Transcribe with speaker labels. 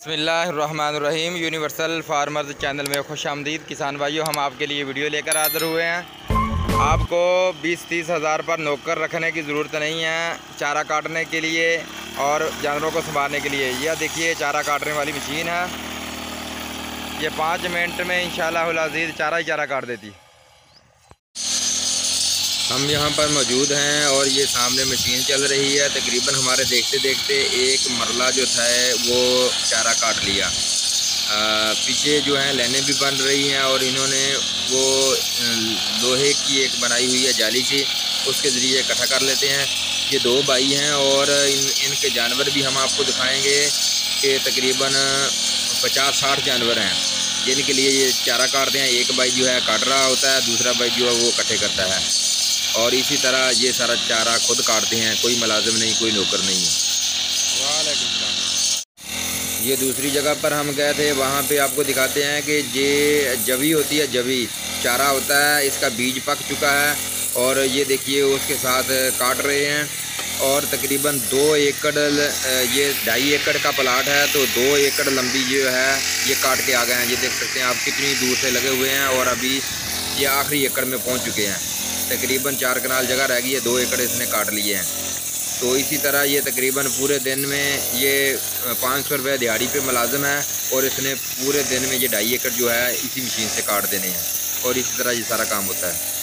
Speaker 1: बिस्मिल्लाहिर्रहमानिर्रहीम। Universal farmers channel में खुश आमदीद। किसान भाइयों, हम आपके लिए वीडियो लेकर हाजिर हुए हैं। आपको 20-30 हज़ार पर नौकर रखने की ज़रूरत नहीं है चारा काटने के लिए और जानवरों को संभालने के लिए। यह देखिए चारा काटने वाली मशीन है। ये 5 मिनट में इंशाअल्लाहुल अज़ीज़ चारा ही चारा काट देती। हम यहाँ पर मौजूद हैं और ये सामने मशीन चल रही है। तकरीबन हमारे देखते देखते एक मरला जो था वो चारा काट लिया। पीछे जो है लाइनें भी बन रही हैं और इन्होंने वो लोहे की एक बनाई हुई है जाली सी, उसके ज़रिए इकट्ठा कर लेते हैं। ये 2 भाई हैं और इनके जानवर भी हम आपको दिखाएंगे कि तकरीबन 50-60 जानवर हैं जिनके लिए ये चारा काटते हैं। एक भाई जो है काट रहा होता है, दूसरा भाई जो है वो इकट्ठे करता है और इसी तरह ये सारा चारा खुद काटते हैं। कोई मुलाजिम नहीं, कोई नौकर नहीं है। ये दूसरी जगह पर हम गए थे, वहाँ पे आपको दिखाते हैं कि ये जवी होती है, जवी चारा होता है, इसका बीज पक चुका है और ये देखिए उसके साथ काट रहे हैं। और तकरीबन 2 एकड़, ये 2.5 एकड़ का प्लाट है, तो 2 एकड़ लंबी जो है ये काट के आ गए हैं। ये देख सकते हैं आप कितनी दूर से लगे हुए हैं और अभी ये आखिरी एकड़ में पहुँच चुके हैं। तकरीबन 4 कनाल जगह रह गई है, 2 एकड़ इसने काट लिए हैं। तो इसी तरह ये तकरीबन पूरे दिन में ये 500 रुपये दिहाड़ी पे मुलाजिम है और इसने पूरे दिन में ये 2.5 एकड़ जो है इसी मशीन से काट देने हैं और इसी तरह ये सारा काम होता है।